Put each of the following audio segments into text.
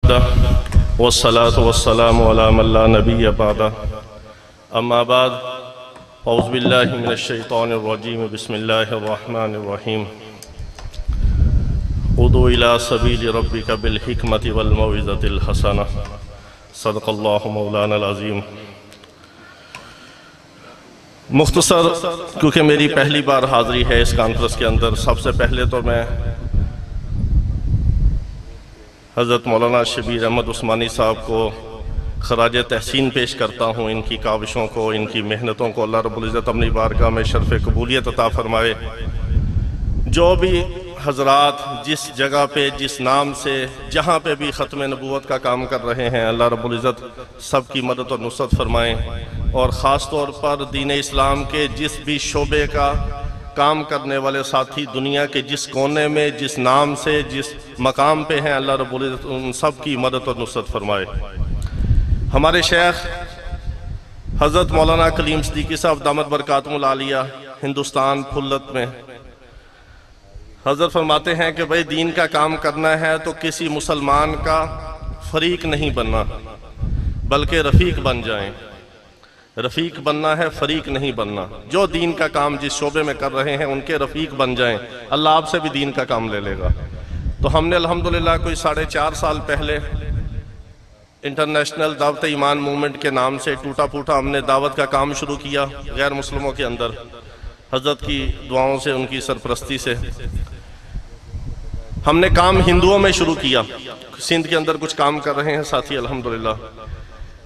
वस्सलातु वस्सलामु अला मन ला नबिय्य बअदा अम्मा बाद औज़ु बिल्लाहि मिनश शैतानिर रजीम बिस्मिल्लाहिर रहमानिर रहीम उदु इला सबीलि रब्बिका बिल हिकमति वल मौइज़तिल हसना सदक़ल्लाहु मौलानल अज़ीम। मुख्तसर, क्योंकि मेरी पहली बार हाज़िरी है इस कॉन्फ्रेंस के अंदर, सबसे पहले तो मैं हज़रत मौलाना शबीर अहमद उस्मानी साहब को खराज तहसीन पेश करता हूँ। इनकी काविशों को, इनकी मेहनतों को अल्लाह रब्बुल इज़्ज़त अपनी बारगाह में शर्फ़ कबूलियत अता फ़रमाए। जो भी हज़रात जिस जगह पे, जिस नाम से, जहाँ पे भी ख़त्म नबूवत का काम कर रहे हैं, अल्लाह रब्बुल इज़्ज़त सब की मदद और नुसरत फ़रमाएँ। और ख़ास तौर पर दीन इस्लाम के जिस भी शोबे का काम करने वाले साथी दुनिया के जिस कोने में, जिस नाम से, जिस मकाम पे हैं, अल्लाह रब्बुल इज़्ज़त उन सब की मदद और नुसरत फरमाए। हमारे शेख हज़रत मौलाना कलीम सिद्दीकी साहब दामत बरकातुहुल आलिया हिंदुस्तान फुल्लत में हज़रत फरमाते हैं कि भाई दीन का काम करना है तो किसी मुसलमान का फरीक नहीं बनना, बल्कि रफ़ीक बन जाएं। रफ़ीक बनना है, फरीक नहीं बनना। जो दीन का काम जिस शोबे में कर रहे हैं उनके रफ़ीक बन जाएं, अल्लाह आपसे भी दीन का काम ले लेगा। तो हमने अल्हम्दुलिल्लाह कोई 4.5 साल पहले इंटरनेशनल दावत ईमान मूवमेंट के नाम से टूटा फूटा हमने दावत का काम शुरू किया गैर मुस्लिमों के अंदर, हज़रत की दुआओं से, उनकी सरपरस्ती से। हमने काम हिंदुओं में शुरू किया, सिंध के अंदर कुछ काम कर रहे हैं साथी अल्हम्दुलिल्लाह,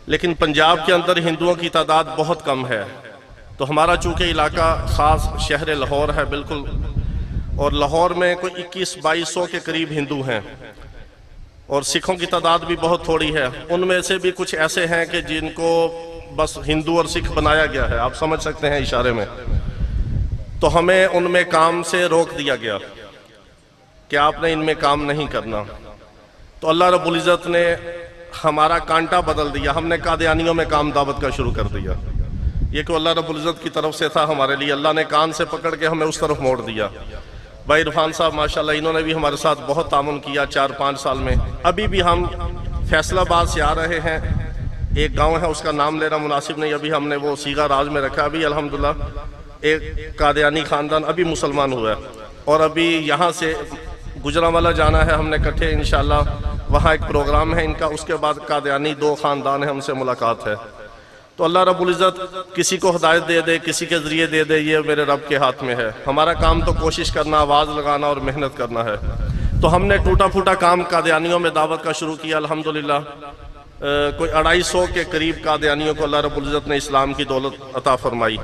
लेकिन पंजाब के अंदर हिंदुओं की तादाद बहुत कम है। तो हमारा चूँकि इलाका ख़ास शहर लाहौर है बिल्कुल, और लाहौर में कोई 21-2200 के करीब हिंदू हैं, और सिखों की तादाद भी बहुत थोड़ी है। उनमें से भी कुछ ऐसे हैं कि जिनको बस हिंदू और सिख बनाया गया है, आप समझ सकते हैं इशारे में। तो हमें उनमें काम से रोक दिया गया कि आपने इनमें काम नहीं करना। तो अल्लाह रब्बुल इज़्ज़त ने हमारा कांटा बदल दिया, हमने कादियानियों में काम दावत का शुरू कर दिया। ये को अल्लाह रब्बुल इज़्ज़त की तरफ से था हमारे लिए, अल्लाह ने कान से पकड़ के हमें उस तरफ मोड़ दिया। भाई इरफान साहब माशाल्लाह, इन्होंने भी हमारे साथ बहुत तामुन किया 4-5 साल में। अभी भी हम फैसलाबाद से आ रहे हैं, एक गाँव है उसका नाम लेना मुनासिब नहीं, अभी हमने वो सीगा राज में रखा। अभी अल्हम्दुलिल्लाह एक कादियानी ख़ानदान अभी मुसलमान हुआ है, और अभी यहाँ से गुजरांवाला जाना है हमने इकट्ठे इंशाअल्लाह, वहाँ एक प्रोग्राम है इनका। उसके बाद कादियानी 2 ख़ानदान है, हमसे मुलाकात है। तो अल्लाह रब्बुल इज़्ज़त किसी को हिदायत दे दे, किसी के ज़रिए दे दे, ये मेरे रब के हाथ में है। हमारा काम तो कोशिश करना, आवाज़ लगाना और मेहनत करना है। तो हमने टूटा फूटा काम कादियानियों में दावत का शुरू किया अल्हम्दुलिल्लाह। कोई 250 के करीब कादियानियों को अल्लाह रब्बुल इज़्ज़त ने इस्लाम की दौलत अता फरमाई,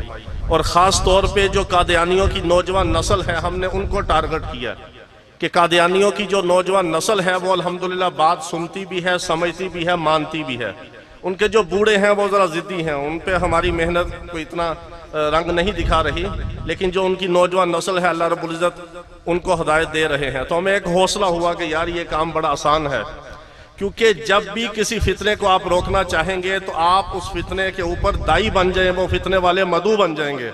और ख़ास तौर पर जो कादियानियों की नौजवान नस्ल है हमने उनको टारगेट किया कि कादियानियों की जो नौजवान नस्ल है वो अल्हम्दुलिल्लाह बात सुनती भी है, समझती भी है, मानती भी है। उनके जो बूढ़े हैं वो ज़रा ज़िद्दी हैं, उन पे हमारी मेहनत को इतना रंग नहीं दिखा रही, लेकिन जो उनकी नौजवान नस्ल है अल्लाह रब्बुल इज़्ज़त उनको हिदायत दे रहे हैं। तो हमें एक हौसला हुआ कि यार ये काम बड़ा आसान है, क्योंकि जब भी किसी फितने को आप रोकना चाहेंगे तो आप उस फितने के ऊपर दाई बन जाए, वो फितने वाले मदू बन जाएंगे।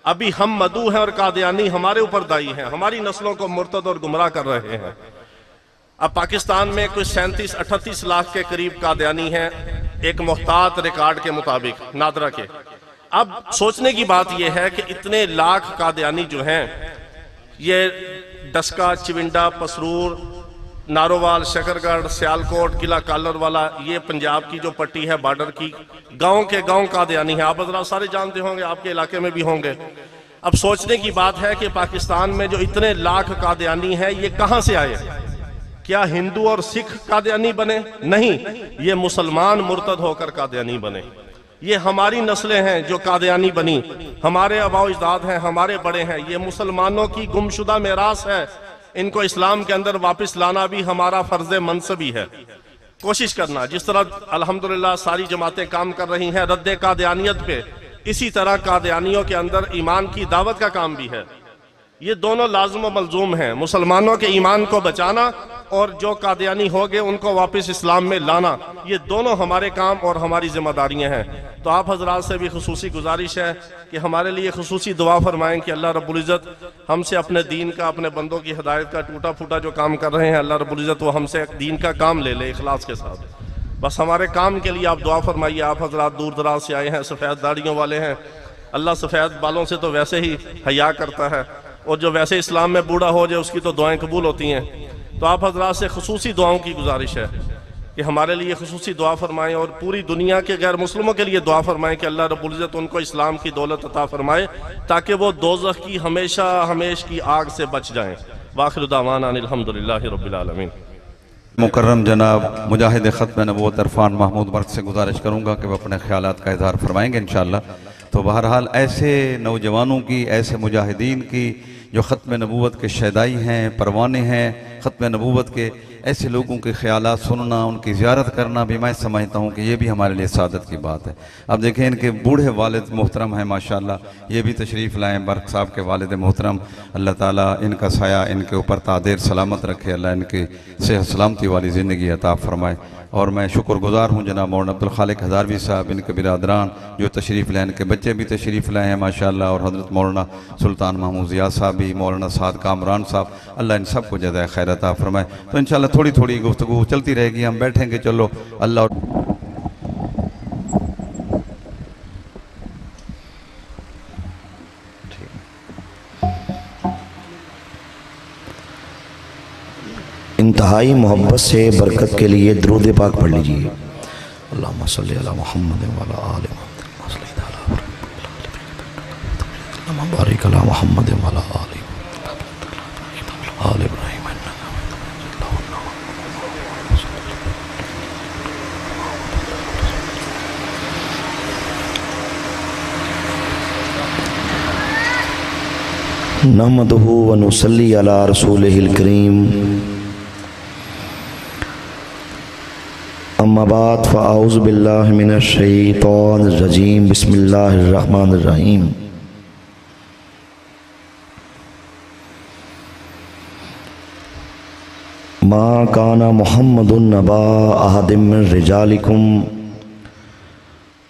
अभी हम मदू हैं और कादियानी हमारे ऊपर दाई हैं, हमारी नस्लों को मुर्तद और गुमराह कर रहे हैं। अब पाकिस्तान में कोई 37-38 लाख के करीब कादियानी हैं, एक मुहतात रिकॉर्ड के मुताबिक, नादरा के। अब सोचने की बात यह है कि इतने लाख कादियानी जो हैं, ये डस्का, चिविंडा, पसरूर, नारोवाल, शकरगढ़, सियालकोट, किला कालर वाला, ये पंजाब की जो पट्टी है बॉर्डर की, गांव के गांव कादियानी है। आप हज़रात सारे जानते होंगे, आपके इलाके में भी होंगे। अब सोचने की बात है कि पाकिस्तान में जो इतने लाख कादियानी है ये कहाँ से आए? क्या हिंदू और सिख कादियानी बने? नहीं, ये मुसलमान मुर्तद होकर कादियानी बने। ये हमारी नस्लें हैं जो कादियानी बनी, हमारे आबाओ अजदाद हैं, हमारे बड़े हैं। ये मुसलमानों की गुमशुदा मेरास है, इनको इस्लाम के अंदर वापस लाना भी हमारा फर्ज मनसबी है। कोशिश करना, जिस तरह अल्हम्दुलिल्लाह सारी जमातें काम कर रही हैं रद्द कादियानियत पे, इसी तरह कादियानियों के अंदर ईमान की दावत का काम भी है। ये दोनों लाज़िम व मलज़ूम हैं, मुसलमानों के ईमान को बचाना और जो कादियानी हो गए उनको वापस इस्लाम में लाना, ये दोनों हमारे काम और हमारी जिम्मेदारियां हैं। तो आप हजरात से भी खुसूसी गुजारिश है कि हमारे लिए खुसूसी दुआ फरमाएं कि अल्लाह रब्बुल इज़्ज़त हमसे अपने दीन का, अपने बंदों की हिदायत का टूटा फूटा जो काम कर रहे हैं, अल्लाह रब्बुल इज़्ज़त वो हमसे दीन का काम ले ले इखलास के साथ। बस हमारे काम के लिए आप दुआ फरमाइए। आप हजरात दूर दराज से आए हैं, सफ़ेद दाढ़ियों वाले हैं, अल्लाह सफ़ेद बालों से तो वैसे ही हया करता है, और जो वैसे इस्लाम में बूढ़ा हो जाए उसकी तो दुआएं कबूल होती हैं। तो आप हजरात से खुसूसी दुआओं की गुजारिश है कि हमारे लिए खुसूसी दुआ फरमाएं, और पूरी दुनिया के गैर मुस्लिमों के लिए दुआ फरमाएं कि अल्लाह रब्बुल इज़्ज़त उनको इस्लाम की दौलत अता फरमाए, ताकि वो दोज़ख की हमेशा हमेश की आग से बच जाएं। वाखिर दावाना अनिल हम्दुलिल्लाहि रब्बिल आलमीन। मुकर्रम जनाब मुजाहिद ख़त्म नबूवत इरफान महमूद बर्क से गुजारिश करूँगा कि वह अपने ख्यालात का इज़हार फरमाएँगे इंशाअल्लाह। तो बहरहाल ऐसे नौजवानों की, ऐसे मुजाहिदीन की जो ख़त्म नबूवत के शहदाई हैं, परवाने हैं ख़त्म नबूवत के, ऐसे लोगों के ख्यालात सुनना, उनकी ज़ियारत करना भी मैं समझता हूँ कि ये भी हमारे लिए सादत की बात है। अब देखें इनके बूढ़े वालिद मोहतरम हैं माशाअल्लाह, ये भी तशरीफ़ लाएँ, बर्क साहब के वालिद मोहतरम, अल्लाह ताला इनका साया इनके ऊपर तादेर सलामत रखे, अल्लाह इनकी सेहत सलामती वाली ज़िंदगी अता फ़रमाए। और मैं शुक्रगुज़ार हूँ जनाब मौलाना अब्दुल खालिक हज़ारवी साहब, इनके बिरादरान जो तशरीफ़ लाए, इनके बच्चे भी तशरीफ़ लाए हैं माशाअल्लाह, और हज़रत मौलाना सुल्तान महमूद ज़िया साहब भी, मौलाना साद कामरान साहब, अल्लाह इन सब को जज़ाए खैर अता फ़रमाए। तो इंशाअल्लाह थोड़ी थोड़ी गुफ्तगू चलती रहेगी, हम बैठेंगे, चलो अल्लाह। इंतहाई मोहब्बत से बरकत के लिए दरूद पाक पढ़ लीजिए। अल्लाहुम्मा सल्ली अला मुहम्मद व अला आलि मुहम्मद, बारिक अला मुहम्मद व अला आलि इब्राहीम। नहमदुहु व नुसल्ली अला रसूलिहिल करीम, अम्मा बाद फ़अऊज़ु बिल्लाहि मिनश शैतानिर रजीम, बिस्मिल्लाहिर रहमानिर रहीम। मा काना मुहम्मदुन नबा अहदिम मिन रिजालिकुम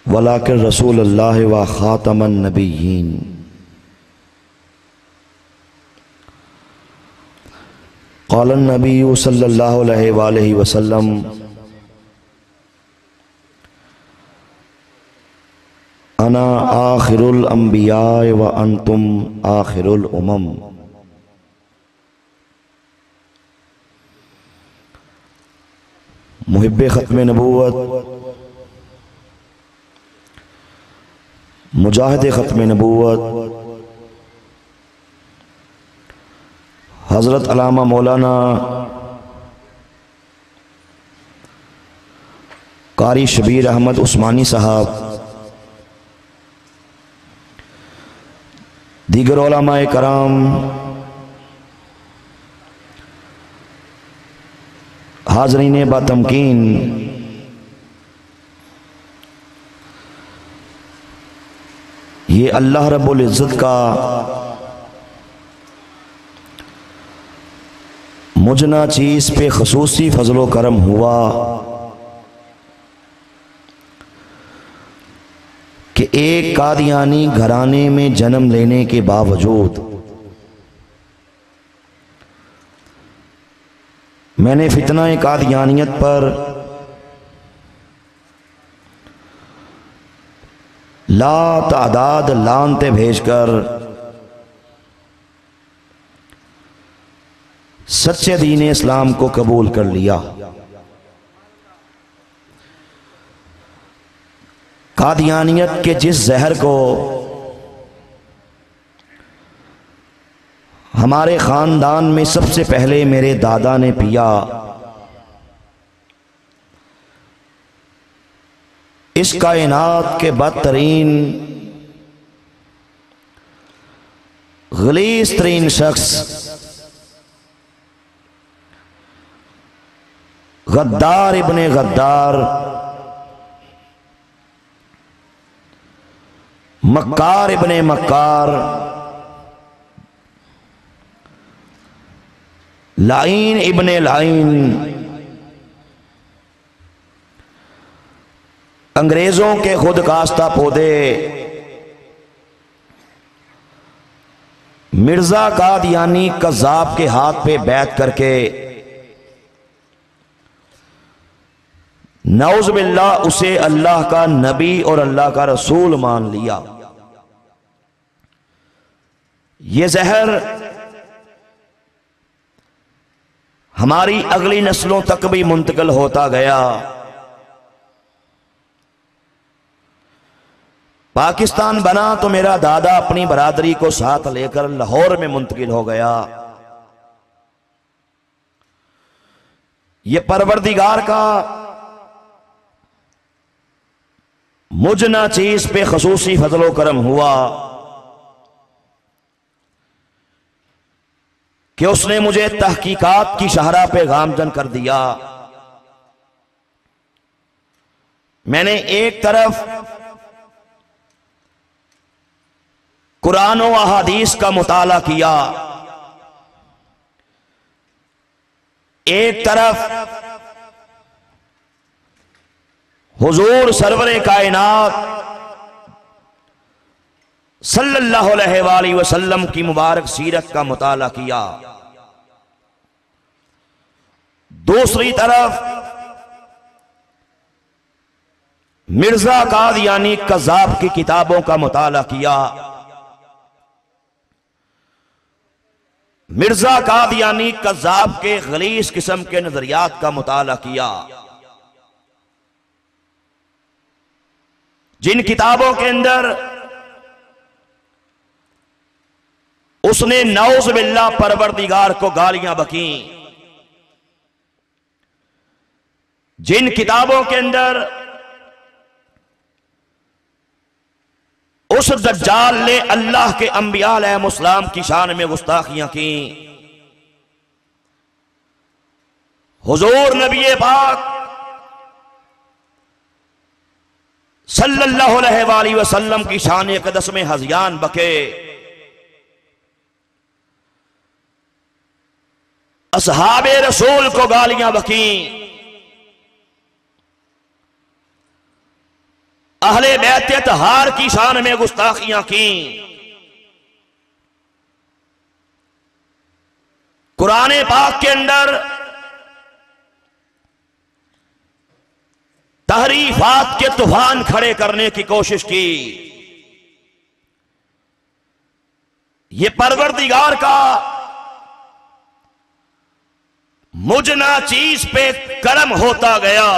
वलाकिन रसूलुल्लाहि व खातमन नबिय्यीन। क़ालन नबिय्यु सल्लल्लाहु अलैहि वसल्लम, अना आखिरुल अंबिया व अंतुम आखिरुल उमम। मुहिब्बे ख़त्म नबूवत, मुजाहिद ख़त्म नबूवत, हज़रत अल्लामा मौलाना कारी शबीर अहमद उस्मानी साहब, दीगर उलमाए कराम, हाज़रीन बातमकीन, ये अल्लाह रब्बुल इज़्ज़त का मुझना चीज़ पे ख़ुसूसी फ़ज़्ल व करम हुआ कि एक कादियानी घराने में जन्म लेने के बावजूद मैंने फितना कादियानियत पर ला तादाद लानते भेजकर सच्चे दीन इस्लाम को कबूल कर लिया। कादियानियत के जिस जहर को हमारे ख़ानदान में सबसे पहले मेरे दादा ने पिया, इस कायनात के बदतरीन गलीज़ तरीन शख्स गद्दार इब्ने गद्दार, मक्कार इब्ने मक्कार, लाइन इब्ने लाइन अंग्रेजों के खुद काश्ता पौधे मिर्जा कादियानी कज़्ज़ाब के हाथ पे बैठ करके नऊज़ बिल्लाह उसे अल्लाह का नबी और अल्लाह का रसूल मान लिया। ये जहर हमारी अगली नस्लों तक भी मुंतकिल होता गया। पाकिस्तान बना तो मेरा दादा अपनी बरादरी को साथ लेकर लाहौर में मुंतकिल हो गया। ये परवरदिगार का मुझ ना चीज पे खसूसी फजलो करम हुआ कि उसने मुझे तहकीकात की शाहरा पे गामजन कर दिया। मैंने एक तरफ कुरान और अहादीस का मुताला किया, एक तरफ हुजूर सरवरे कायनात सल्लल्लाहु अलैहि वसल्लम की मुबारक सीरत का मुताला किया, दूसरी तरफ मिर्जा कादियानी कज़्ज़ाब की किताबों का मुताला किया। मिर्जा कादियानी कज़्ज़ाब के गलीज़ किस्म के नजरियात का मुताला किया, जिन किताबों के अंदर उसने नऊज़ बिल्लाह परवरदिगार को गालियां बकी, जिन किताबों के अंदर उस दज्जाल ने अल्लाह के अंबिया अलैहिमुस्सलाम की शान में गुस्ताखियां की, हुजूर नबी पाक सल्लल्लाहु अलैहि वसल्लम की शान अक़दस में हज़ियान बके, असहाबे रसूल को गालियां बकी, अहले बैत तहार की शान में गुस्ताखियां की, कुरान पाक के अंदर तहरीफात के तूफान खड़े करने की कोशिश की। ये परवरदिगार का मुझना चीज पे करम होता गया,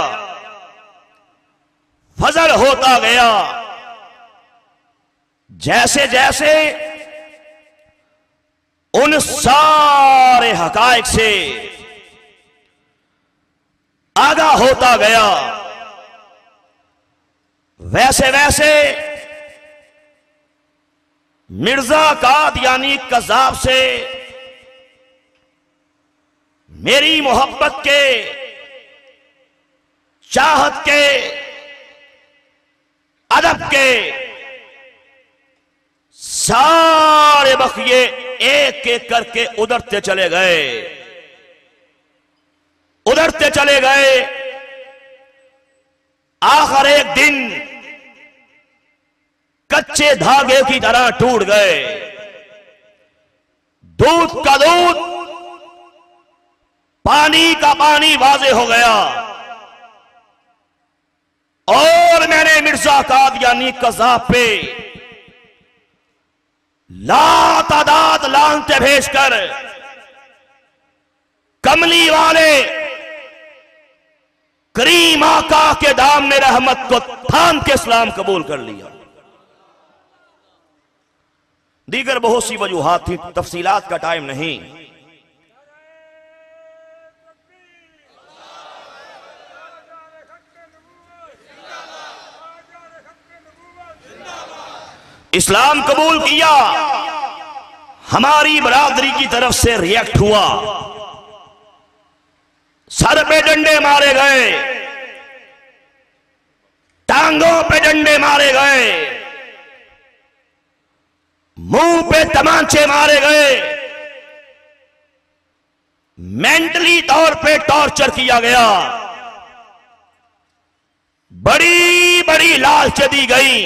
फजल होता गया। जैसे जैसे उन सारे हकायक से आगाह होता गया, वैसे वैसे मिर्जा कादियानी कज़्ज़ाब से मेरी मोहब्बत के, चाहत के, अदब के सारे बखिए एक एक करके उधरते चले गए, उधरते चले गए। आखिर एक दिन कच्चे धागे की तरह टूट गए। दूध का दूध, पानी का पानी वाज़े हो गया। और मैंने मिर्जा कादियानी कज़्ज़ाब पे लातादाद लानते भेजकर कमली वाले करीम आका के दाम में रहमत को थाम के इस्लाम कबूल कर लिया। दीगर बहुत सी वजूहात थी, तफसीलात का टाइम नहीं। इस्लाम कबूल किया, हमारी बरादरी की तरफ से रिएक्ट हुआ, सर पे डंडे मारे गए, टांगों पे डंडे मारे गए, मुंह पे तमांचे मारे गए। मेंटली तौर पे टॉर्चर किया गया, बड़ी बड़ी लालच दी गई।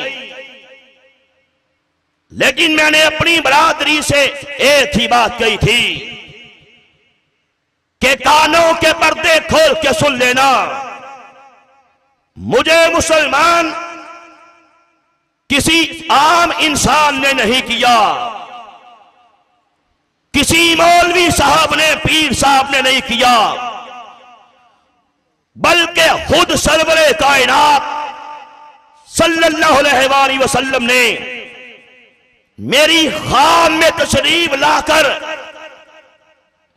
लेकिन मैंने अपनी बरादरी से एक ही बात कही थी कि कानों के पर्दे खोल के सुन लेना, मुझे मुसलमान किसी आम इंसान ने नहीं किया, किसी मौलवी साहब ने, पीर साहब ने नहीं किया, बल्कि खुद सरवरे कायनात सल्लल्लाहु अलैहि वसल्लम ने मेरी खाम में तशरीफ लाकर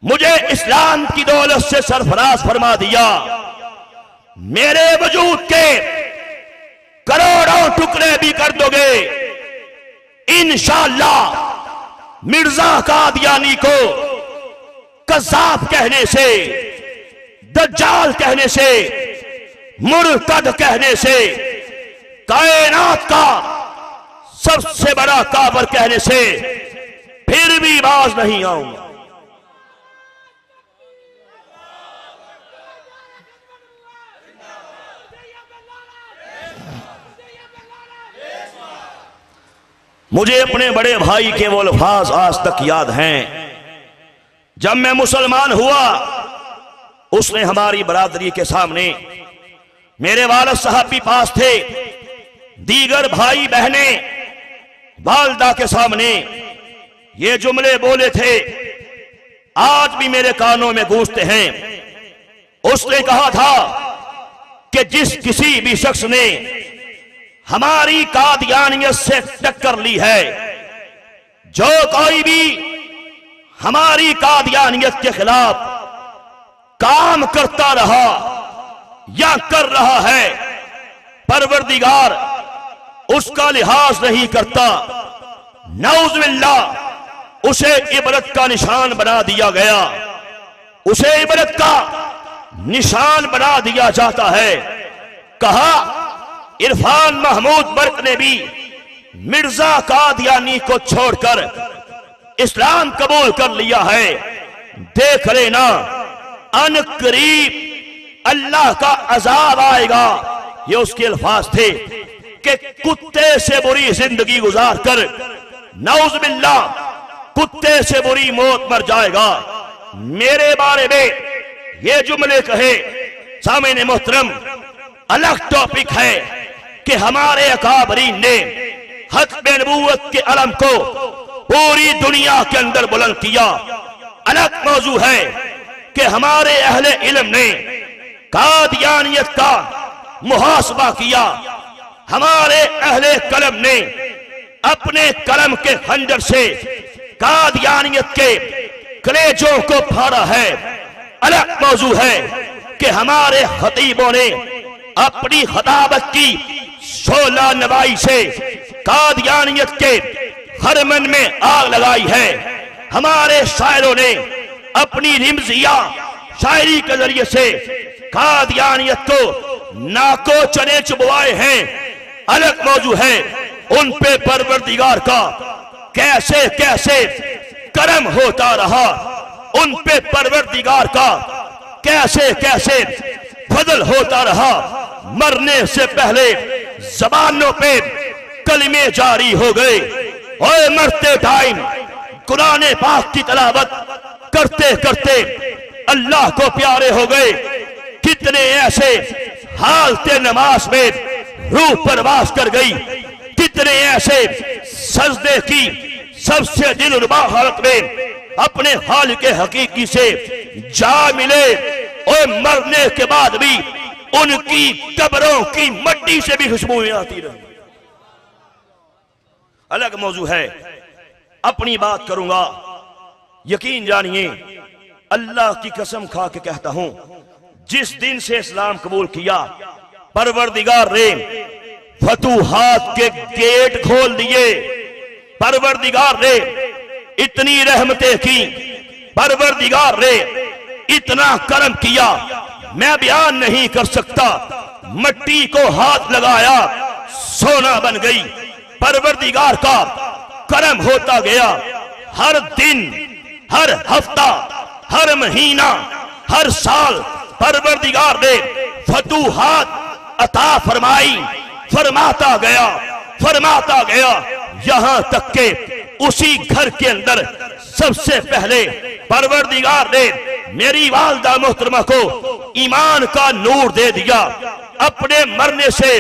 मुझे इस्लाम की दौलत से सरफराज फरमा दिया। मेरे वजूद के करोड़ों टुकड़े भी कर दोगे, इंशाअल्लाह मिर्जा कादियानी को कज़्ज़ाब कहने से, दज्जाल कहने से, मुर्तद कहने से, कायनात का सबसे बड़ा काबर कहने से फिर भी बाज नहीं आऊंगा। मुझे अपने बड़े भाई के वो अल्फाज आज तक याद हैं। जब मैं मुसलमान हुआ, उसने हमारी बरादरी के सामने, मेरे वालिद साहब भी पास थे, दीगर भाई बहनें वालदा के सामने ये जुमले बोले थे, आज भी मेरे कानों में गूंजते हैं। उसने कहा था कि जिस किसी भी शख्स ने हमारी कादियानियत से टक्कर ली है, जो कोई भी हमारी कादियानियत के खिलाफ काम करता रहा या कर रहा है, परवरदिगार उसका लिहाज नहीं करता, नऊज़ुबिल्लाह उसे इबरत का निशान बना दिया गया, उसे इबरत का निशान बना दिया जाता है। कहा इरफान महमूद बर्क ने भी मिर्जा कादियानी को छोड़कर इस्लाम कबूल कर लिया है। देख लेना अनकरीब अल्लाह का अजाब आएगा। ये उसके अल्फाज थे कि कुत्ते से बुरी जिंदगी गुजार कर नऊज़ुबिल्लाह कुत्ते से बुरी मौत मर जाएगा। मेरे बारे में ये जुमले कहे, सामने मोहतरम अलग टॉपिक है कि हमारे अकाबरीन ने खत्म नबूवत के अलम को पूरी दुनिया के अंदर बुलंद किया। अलग मौजू है कि हमारे अहले इल्म ने कादियानियत का मुहासबा किया, हमारे अहले कलम ने अपने कलम के खंजर से कादियानियत के कलेजों को फाड़ा है। अलग मौजू है कि हमारे खतीबों ने अपनी खताबत की 16 नवाई से कादियानियत के हरमन में आग लगाई है। हमारे शायरों ने अपनी रिमजिया शायरी के जरिए से कादियानियत को नाको चने चुबवाए हैं। अलग मौजू है उन पे परवरदिगार का कैसे कैसे करम होता रहा, उन पे परवरदिगार का कैसे कैसे फजल होता रहा। मरने से पहले जबानों पे कलिमे जारी हो गए और मरते टाइम कुरान पाक की तलावत करते करते अल्लाह को प्यारे हो गए। कितने ऐसे हालते नमाज में रूह परवास कर गई, कितने ऐसे सजदे की सबसे दिलरुबा हालत में अपने खालिक हकीकी से जा मिले और मरने के बाद भी उनकी कब्रों की मट्टी से भी खुशबुएं आती रही। अलग मौजू है, अपनी बात करूंगा। यकीन जानिए अल्लाह की कसम खा के कहता हूं, जिस दिन से इस्लाम कबूल किया परवरदिगार ने फतूहात के गेट खोल दिए। परवरदिगार ने इतनी रहमतें की, परवरदिगार ने इतना करम किया, मैं बयान नहीं कर सकता। मट्टी को हाथ लगाया, सोना बन गई। परवरदिगार का करम होता गया। हर दिन, हर हफ्ता, हर महीना, हर साल परवरदिगार ने फतूहात अता फरमाई, फरमाता गया, यहां तक के उसी घर के अंदर सबसे पहले परवरदिगार ने मेरी वालदा मोहतरमा को ईमान का नूर दे दिया। अपने मरने से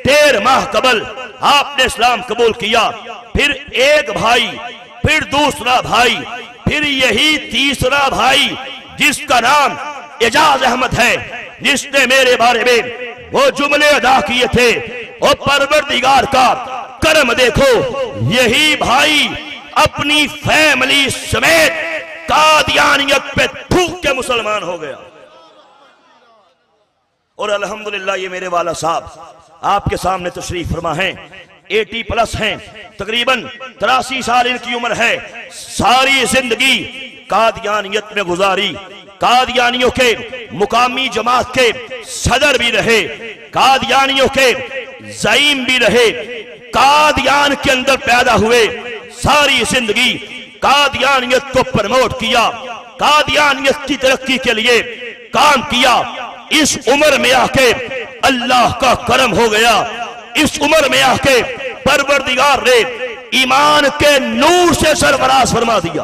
1.5 माह कबल आपने इस्लाम कबूल किया। फिर एक भाई, फिर दूसरा भाई, फिर यही तीसरा भाई जिसका नाम एजाज अहमद है, जिसने मेरे बारे में वो जुमले अदा किए थे। और परवरदिगार का करम देखो, यही भाई अपनी फैमिली समेत कादियानियत पे थूक के मुसलमान हो गया। और अल्हम्दुलिल्लाह ये मेरे वाला साहब आपके सामने तशरीफ फरमा हैं, 80+ हैं, तकरीबन 83 साल इनकी उम्र है। सारी जिंदगी कादियानियत में गुजारी, कादियानियों के मुकामी जमात के सदर भी रहे, कादियानियों के ज़ईम भी रहे, कादियान के अंदर पैदा हुए, सारी जिंदगी कादियानियत को प्रमोट किया, कादियानियत की तरक्की के लिए काम किया। इस उम्र में आके अल्लाह का करम हो गया, इस उम्र में आके परवरदिगार ने ईमान के नूर से सरफराज फरमा दिया।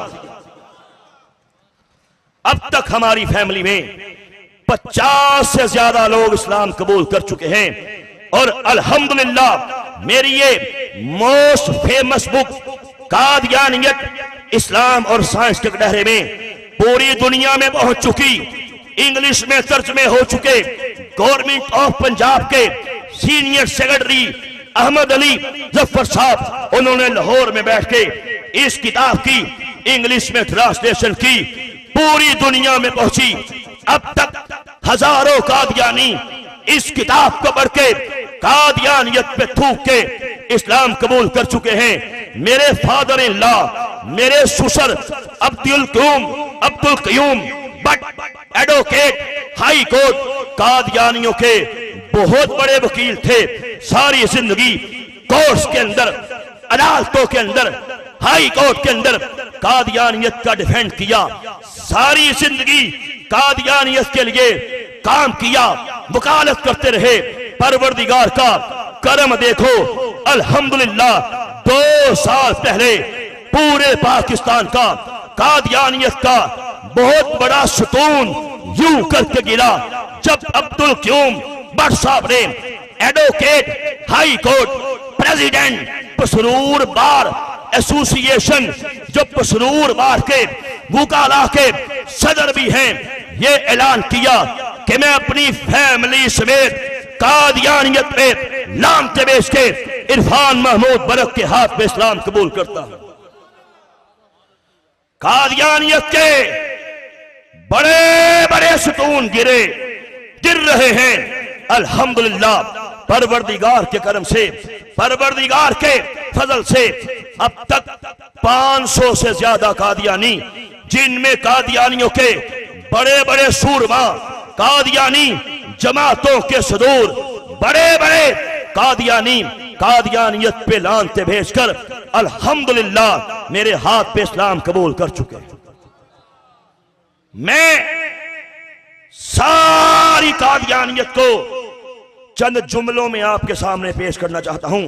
अब तक हमारी फैमिली में 50 से ज्यादा लोग इस्लाम कबूल कर चुके हैं। और अल्हम्दुलिल्लाह मेरी ये मोस्ट फेमस बुक कादियानियत इस्लाम और साइंस के कटहरे में पूरी दुनिया में पहुंच चुकी, इंग्लिश में तर्जमे हो चुके। गवर्नमेंट ऑफ पंजाब के सीनियर सेक्रेटरी अहमद अली जफर साहब, उन्होंने लाहौर में बैठ के इस किताब की इंग्लिश में ट्रांसलेशन की, पूरी दुनिया में पहुंची। अब तक हजारों कादियानी इस किताब को पढ़ के कादियानियत पे थूक के इस्लाम कबूल कर चुके हैं। मेरे फादर इन लॉ, मेरे ससुर Abdul Qayyum but advocate high court कादियानियों के बहुत बड़े वकील थे। सारी जिंदगी कोर्ट्स के अंदर, अदालतों के अंदर, हाई कोर्ट के अंदर कादियानियत का डिफेंड किया। सारी जिंदगी कादियानियत के लिए काम किया, वकालत करते रहे। परवरदिगार का करम देखो, अल्हम्दुलिल्लाह 2 साल पहले पूरे पाकिस्तान का कादियानियत का बहुत बड़ा सुतून यूं करके गिरा जब अब्दुल क्यूम बट साहब ने advocate high court president Pasrur bar association, जो पसरूर बार के वकाला के सदर भी हैं, ये ऐलान किया कि मैं अपनी फैमिली समेत कादियानियत में लानते बेच के इरफान महमूद बरक के हाथ में इस्लाम कबूल करता हूं। कादियानियत के बड़े बड़े सुतून गिर रहे हैं। अल्हम्दुलिल्लाह परवरदिगार के करम से, परवरदिगार के फजल से अब तक 500 से ज्यादा कादियानी, जिनमें कादियानियों के बड़े बड़े सूरमा, कादियानी जमातों के सदूर, बड़े बड़े कादियानी कादियानियत पे लानते भेजकर अल्हम्दुलिल्लाह मेरे हाथ पे इस्लाम कबूल कर चुके हैं। मैं सारी कादियानियत को चंद जुमलों में आपके सामने पेश करना चाहता हूं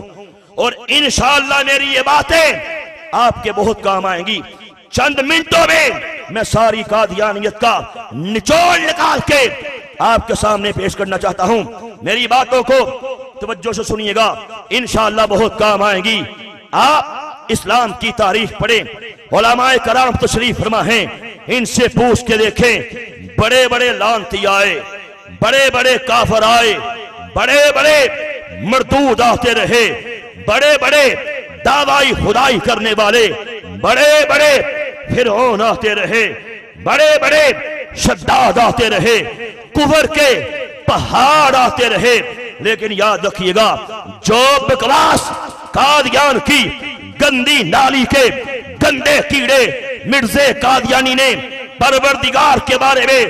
और इंशाअल्लाह मेरी ये बातें आपके बहुत काम आएंगी। चंद मिनटों में मैं सारी कादियानियत का निचोड़ निकाल के आपके सामने पेश करना चाहता हूं। मेरी बातों को तवज्जो से सुनिएगा, इंशाअल्लाह बहुत काम आएंगी। आप इस्लाम की तारीख पढ़ें, उलमाए कराम तशरीफ फरमा हैं, इनसे पूछ के देखें। बड़े बड़े लानती आए, बड़े बड़े काफर आए, बड़े बड़े मरदूद आते रहे, बड़े बड़े दावाई खुदाई करने वाले, बड़े बड़े फिरौन आते रहे, बड़े बड़े शद्दाद आते रहे, कुफर के पहाड़ आते रहे। लेकिन याद रखिएगा, जो बकवास कादियान की गंदी नाली के गंदे कीड़े मिर्जे कादियानी ने परवरदिगार के बारे में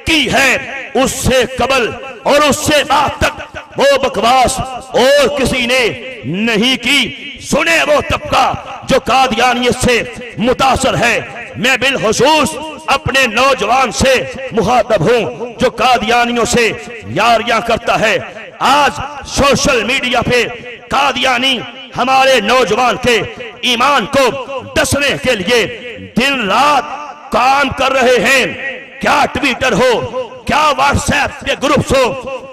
की है, उससे कबल और उससे बाद तक वो बकवास और किसी ने नहीं की। सुने वो तबका जो कादियानियत से मुतासर है। मैं बिलखुसूस अपने नौजवान से मुखातब हूं जो कादियानियों से यारियां करता है। आज सोशल मीडिया पे कादियानी हमारे नौजवान के ईमान को डसने के लिए दिन रात काम कर रहे हैं। क्या ट्विटर हो, क्या व्हाट्सएप के ग्रुप्स हो,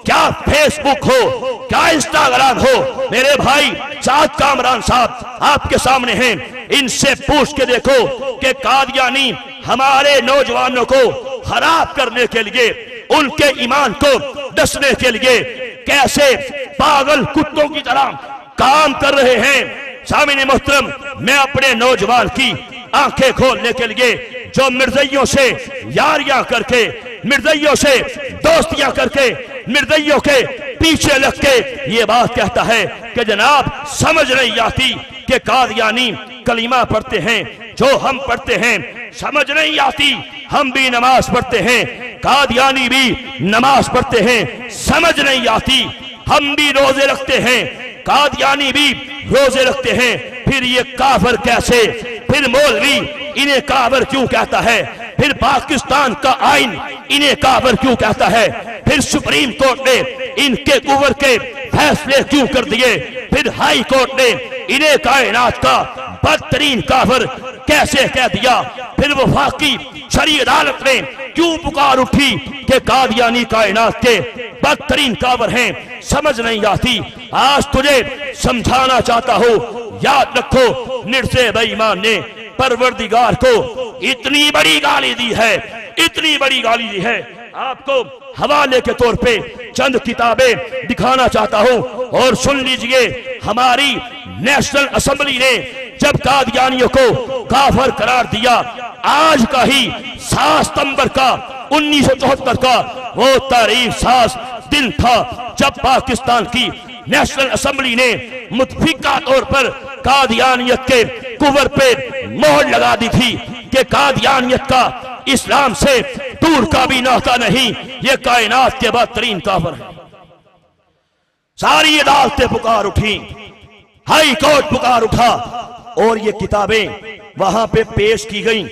क्या फेसबुक हो, क्या इंस्टाग्राम हो, मेरे भाई साद कामरान साहब आपके सामने हैं। इनसे पूछ के देखो कि कादियानी हमारे नौजवानों को खराब करने के लिए, उनके ईमान को डसने के लिए कैसे पागल कुत्तों की तरह काम कर रहे हैं। सामने मोहतरम, मैं अपने नौजवान की आंखें खोलने के लिए जो मिर्जइयों से यारियां करके, मिर्जइयों से दोस्तियां करके, मिर्जइयों के पीछे लग के ये बात कहता है कि जनाब समझ नहीं आती कि कादियानी कलीमा पढ़ते हैं जो हम पढ़ते हैं, समझ नहीं आती। हम भी नमाज पढ़ते हैं, कादियानी भी नमाज पढ़ते हैं, समझ नहीं आती। हम भी रोजे रखते हैं, कादियानी भी रोजे रखते हैं। फिर ये काफिर कैसे, फिर मौलवी इन्हें काफिर क्यों कहता है, फिर पाकिस्तान का आइन इन्हें काफिर क्यों कहता है, फिर सुप्रीम कोर्ट ने इनके कुफर के फैसले क्यों कर दिए, फिर हाई कोर्ट ने इन्हें कायनात का बदतरीन काफिर कैसे कह दिया, फिर वफाकी शरीय अदालत ने क्यों पुकार उठी कि कादियानी कायनात के बदतरीन काफिर हैं। समझ नहीं आती। आज तुझे समझाना चाहता हूं, याद रखो निर्से बेईमान ने परवरदिगार को इतनी बड़ी गाली दी है, इतनी बड़ी गाली दी है। आपको हवाले के तौर पे चंद किताबें दिखाना चाहता हूं और सुन लीजिए। हमारी नेशनल असेंबली ने जब कादियानियों को काफिर करार दिया, आज का ही 7 सितंबर का 1974 का वो तारीख साज दिन था जब पाकिस्तान की नेशनल असेंबली ने मुतफिका तौर पर कादियानियत के कुफर पे मोहर लगा दी थी कि कादियानियत का इस्लाम से दूर का भी नाता नहीं, ये कायनात के बदतरीन काफिर है। सारी अदालतें पुकार उठी, हाई कोर्ट पुकार उठा और ये किताबें वहां पे पेश की गई।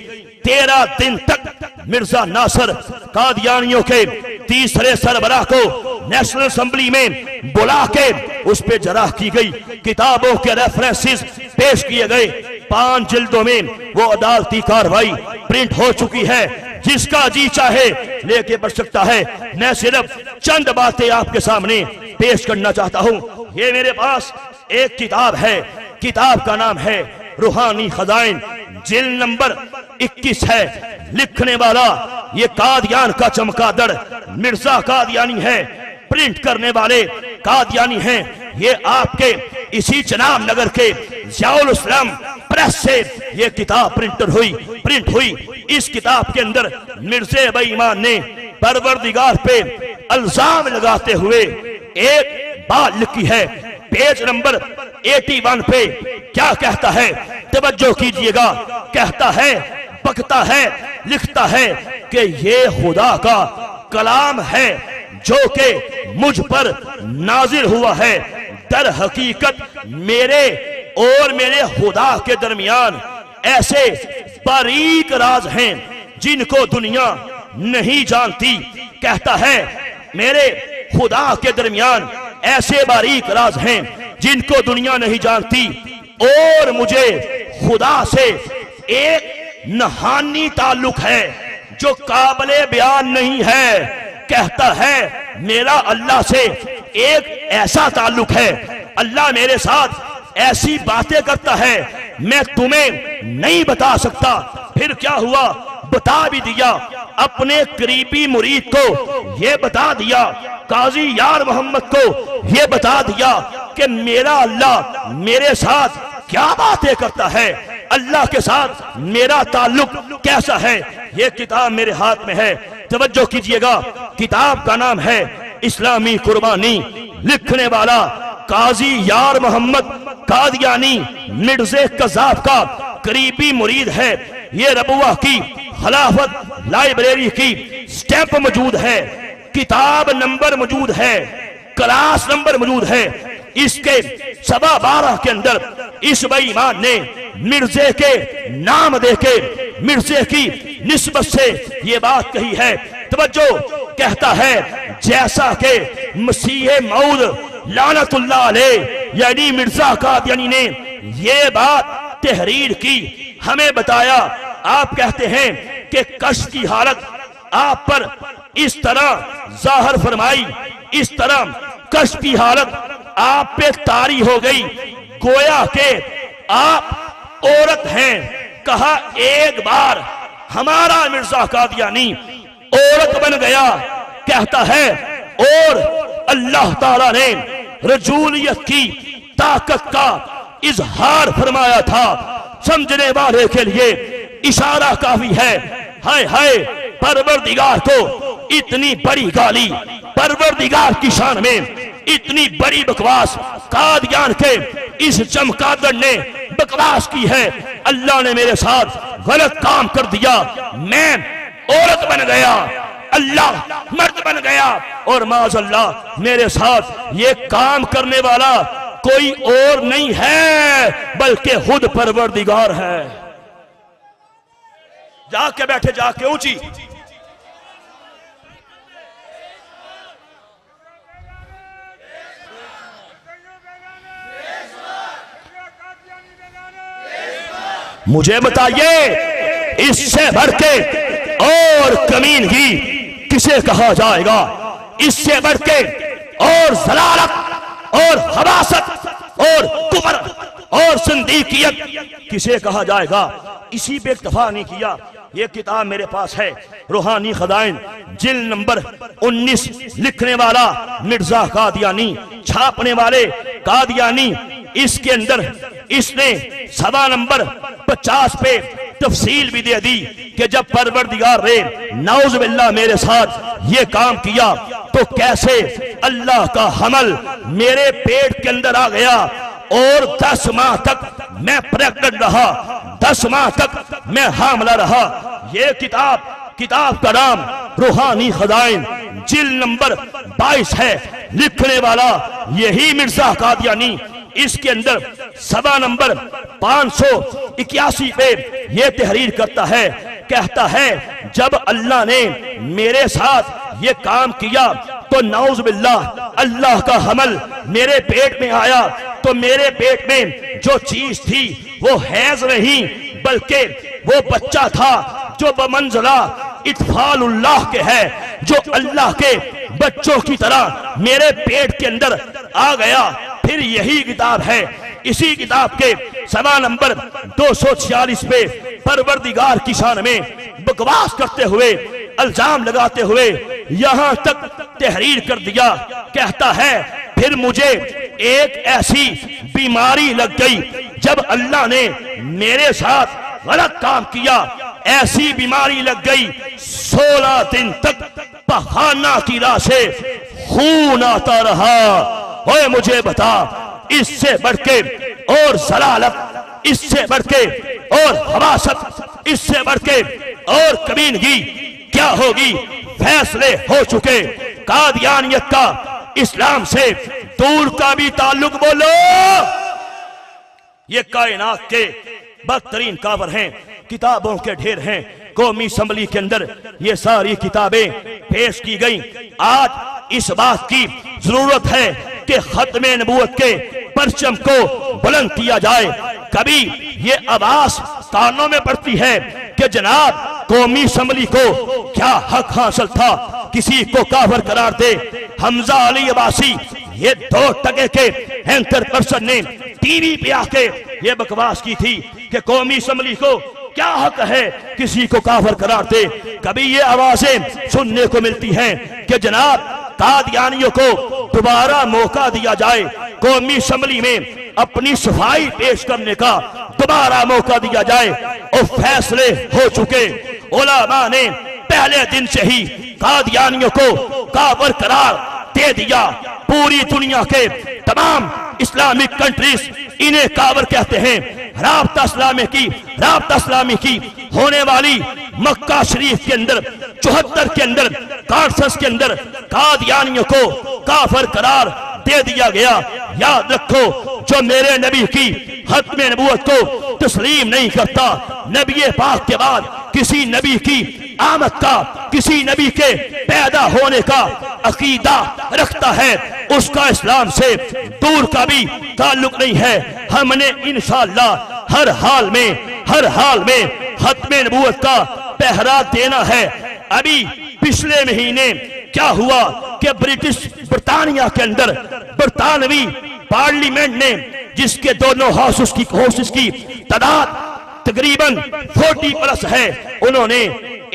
13 दिन तक मिर्जा नासिर कादियानियों के तीसरे सरबराह को नेशनल असेंबली में बुला के उस पे जराह की गई। किताबों के रेफरेंसेस पेश किए गए। 5 जिल्दों में वो अदालती कार्रवाई प्रिंट हो चुकी है। जिसका जी चाहे लेके पढ़ सकता है। मैं सिर्फ चंद बातें आपके सामने पेश करना चाहता हूं। ये मेरे पास एक किताब है, किताब का नाम है रूहानी खजाइन, जिल्द नंबर 21 है। लिखने वाला ये कादियान का चमगादड़ मिर्जा कादियानी है, प्रिंट करने वाले कादियानी हैं। ये आपके इसी जनाब नगर के ज़ियाउल इस्लाम प्रेस से ये किताब प्रिंट हुई। इस किताब के अंदर मिर्जे बेईमान ने परवरदिगार पे इल्जाम लगाते हुए एक बात लिखी है। पेज नंबर 81 पे क्या कहता है, तवज्जो कीजिएगा। कहता है, बकता है, लिखता है कि ये खुदा का कलाम है जो कि मुझ पर नाजिल हुआ है। दर हकीकत मेरे और मेरे खुदा के दरमियान ऐसे बारीक राज हैं जिनको दुनिया नहीं जानती। कहता है मेरे खुदा के दरमियान ऐसे बारीक राज हैं जिनको दुनिया नहीं जानती और मुझे खुदा से एक नहानी ताल्लुक है जो काबिले बयान नहीं है। कहता है मेरा अल्लाह से एक ऐसा ताल्लुक है, अल्लाह मेरे साथ ऐसी बातें करता है मैं तुम्हें नहीं बता सकता। फिर क्या हुआ, बता भी दिया। अपने करीबी मुरीद को यह बता दिया, काजी यार मोहम्मद को यह बता दिया कि मेरा अल्लाह मेरे साथ क्या बातें करता है, अल्लाह के साथ मेरा ताल्लुक कैसा है। यह किताब मेरे हाथ में है, तवज्जो कीजिएगा। किताब का नाम है इस्लामी कुर्बानी। लिखने वाला काजी यार मोहम्मद कादियानी मिर्जे कज़ाब का करीबी मुरीद है। ये रबुआ की खिलाफत लाइब्रेरी की स्टैंप मौजूद है, किताब नंबर मौजूद है, क्लास नंबर मौजूद है। इसके 12.25 के अंदर इस बेईमान ने मिर्जे के नाम देके मिर्जे की निस्बत से ये बात कही है। तवज्जो, कहता है जैसा कि मसीह मऊद लानतुल्लाह अलैह यानी मिर्जा कादियानी ने ये बात तहरीर की, हमें बताया। आप कहते हैं कि कश्फ की हालत आप पर इस तरह जाहिर फरमाई, इस तरह कश्फ की हालत आप पे तारी हो गई, गोया के आप औरत हैं। कहा एक बार हमारा मिर्जा कादियानी औरत बन गया। कहता है और अल्लाह ताला ने रजूलियत की ताकत का इजहार फरमाया था। समझने वाले के लिए इशारा काफी है। हाय हाय, परवरदिगार को इतनी बड़ी गाली, परवरदिगार की शान में इतनी बड़ी बकवास कादियान के इस चमगादड़ ने बकवास की है। अल्लाह ने मेरे साथ गलत काम कर दिया, मैं औरत बन गया, अल्लाह मर्द बन गया, और माज़अल्लाह मेरे साथ ये काम करने वाला कोई और नहीं है बल्कि खुद परवरदिगार है। जाके बैठे, जाके ऊंची। मुझे बताइए इससे बढ़ के और कमीनगी किसे कहा जाएगा? इससे बढ़ के और ज़लालत और हवासत और कुफ्र और सिंदीकियत किसे कहा जाएगा? इसी पे इक्तफा नहीं किया। ये किताब मेरे पास है, रूहानी खजाइन, जिल्द नंबर 19, लिखने वाला मिर्जा कादियानी, छापने वाले कादियानी। इसके अंदर इसने सवा नंबर 50 पे तफसील भी दे दी कि जब परवरदिगार ने नाउज़ बिल्लाह मेरे साथ ये काम किया तो कैसे अल्लाह का हमल मेरे पेट के अंदर आ गया और 10 माह तक मैं प्रेग्नेंट रहा, 10 माह तक मैं हामला रहा। ये किताब का नाम रूहानी खजाइन, जिल्द नंबर 22 है, लिखने वाला यही मिर्जा कादियानी। इसके अंदर सवा नंबर 581 पे ये तहरीर करता है। कहता है जब अल्लाह ने मेरे साथ ये काम किया तो नाउज़ बिल्लाह अल्लाह का हमल मेरे पेट में आया, तो मेरे पेट में जो चीज थी वो हैज नहीं बल्कि वो बच्चा था जो बमंज़िला इत्फालुल्लाह के है, जो अल्लाह के बच्चों की तरह मेरे पेट के अंदर आ गया। फिर यही किताब है, इसी किताब के सवा नंबर 246 पे परवरदिगार की शान में बकवास करते हुए, इल्जाम लगाते हुए यहां तक तहरीर कर दिया। कहता है फिर मुझे एक ऐसी बीमारी लग गई जब अल्लाह ने मेरे साथ गलत काम किया, ऐसी बीमारी लग गई 16 दिन तक पखाना की राह से खून आता रहा। ओए मुझे बता, इससे बढ़ के और ज़लालत, इससे बढ़ के और हवासत, इससे बढ़ के और कमीनगी क्या होगी? फैसले हो चुके। कादियानियत का इस्लाम से दूर का भी ताल्लुक बोलो। ये कायनात के बदतरीन काबर हैं, किताबों के ढेर हैं। कौमी असम्बली के अंदर ये सारी किताबें पेश की गई। आज इस बात की जरूरत है कि खत्मे नबूवत के परचम को बुलंद किया जाए। कभी ये आवाज कानों में पड़ती है कि जनाब कौमी असम्बली को क्या हक हासिल था किसी को काफिर करार दे। हमजा अली अब्बासी ये 2 टके के एंकर पर्सन ने टीवी पे आके ये बकवास की थी कि कौमी असम्बली को क्या हक है किसी को काफिर करार दे। कभी ये आवाजें सुनने को मिलती हैं कि जनाब कादियानियों को दोबारा मौका दिया जाए, कौमी असम्बली में अपनी सफाई पेश करने का दोबारा मौका दिया जाए। और फैसले हो चुके। उलमा ने पहले दिन से ही कादियानियों को काफिर करार दे दिया। पूरी दुनिया के तमाम इस्लामिक कंट्रीज इन्हें काफिर कहते हैं। राब्ता इस्लामी की होने वाली मक्का शरीफ के अंदर 74 के अंदर कॉन्फ्रेंस के अंदर कादियानियों को काफिर करार दे दिया गया। याद रखो, जो मेरे नबी की खत्मे नबूवत को तस्लीम नहीं करता, नबी पाक के बाद किसी नबी की आमद का, किसी नबी के पैदा होने का अकीदा रखता है, उसका इस्लाम से दूर का भी ताल्लुक नहीं है। हमने इंशाअल्लाह हर हाल में खत्मे नबूवत का पहरा देना है। अभी पिछले महीने क्या हुआ कि ब्रिटानिया के अंदर बरतानवी पार्लियामेंट ने, जिसके दोनों हाउसेस की तादाद तकरीबन 40+ है, उन्होंने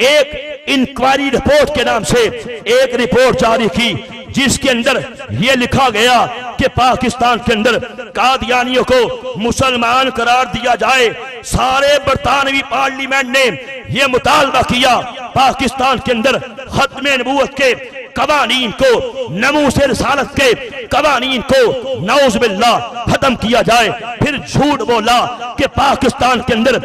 एक इंक्वायरी रिपोर्ट के नाम से एक रिपोर्ट जारी की, जिसके अंदर यह लिखा गया कि पाकिस्तान के अंदर कादियानियों को मुसलमान करार दिया जाए। सारे बरतानवी पार्लियामेंट ने यह मुतालबा किया पाकिस्तान के अंदर खत्मे नबूवत के कवानीन को, नमूसे रिसालत के कवानीन को नऊज़ बिल्लाह खत्म किया जाए। फिर झूठ बोला कि पाकिस्तान के अंदर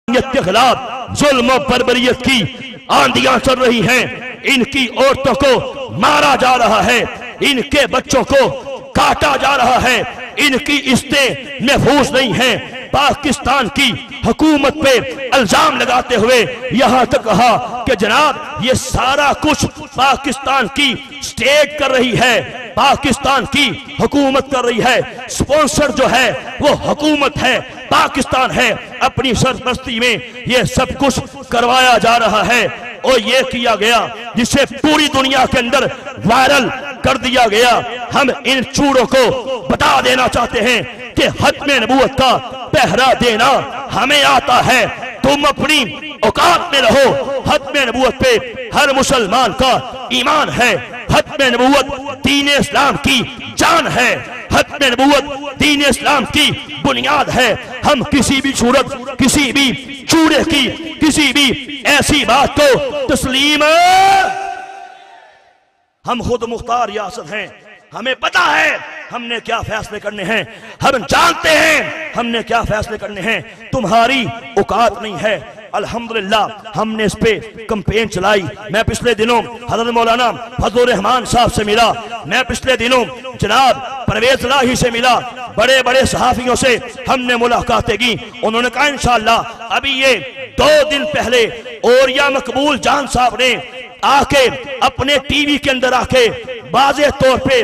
के खिलाफ जुल्म और बर्बरियत की आंधियां चल रही हैं, इनकी औरतों को मारा जा रहा है, इनके बच्चों को काटा जा रहा है, इनकी इज्जतें महफूज नहीं है। पाकिस्तान की हुकूमत पे इल्जाम लगाते हुए यहां तक कहा कि जनाब ये सारा कुछ पाकिस्तान की स्टेट कर रही है, पाकिस्तान की हुकूमत कर रही है, स्पॉन्सर जो है वो हुकूमत है, पाकिस्तान है, अपनी सरपरस्ती में ये सब कुछ करवाया जा रहा है। और ये किया गया जिसे पूरी दुनिया के अंदर वायरल कर दिया गया। हम इन चूड़ों को बता देना चाहते हैं कि खत्मे नबूवत का पहरा देना हमें आता है, तुम अपनी औकात में रहो। खत्मे नबूवत पे हर मुसलमान का ईमान है, खत्मे नबूवत दीन इस्लाम की जान है, खत्मे नबूवत दीन इस्लाम की बुनियाद है। हम किसी भी सूरत, किसी भी चूड़े की, किसी भी ऐसी बात को तस्लीम, हम खुद मुख्तार रियासत हैं, हमें पता है हमने क्या फैसले करने हैं, हम जानते हैं हमने क्या फैसले करने हैं, तुम्हारी औकात नहीं है। अल्हम्दुलिल्लाह हमने इस पे कैंपेन चलाई। मैं पिछले दिनों हज़रत मौलाना फजलुर रहमान साहब से मिला, मैं पिछले दिनों जनाब परवेज लाही से मिला, बड़े बड़े सहाफियों से हमने मुलाकातें की। उन्होंने कहा इंशाअल्लाह अभी ये 2 दिन पहले ओरिया मकबूल जान साहब ने आके अपने टीवी के अंदर आके वाज़ेह तौर पे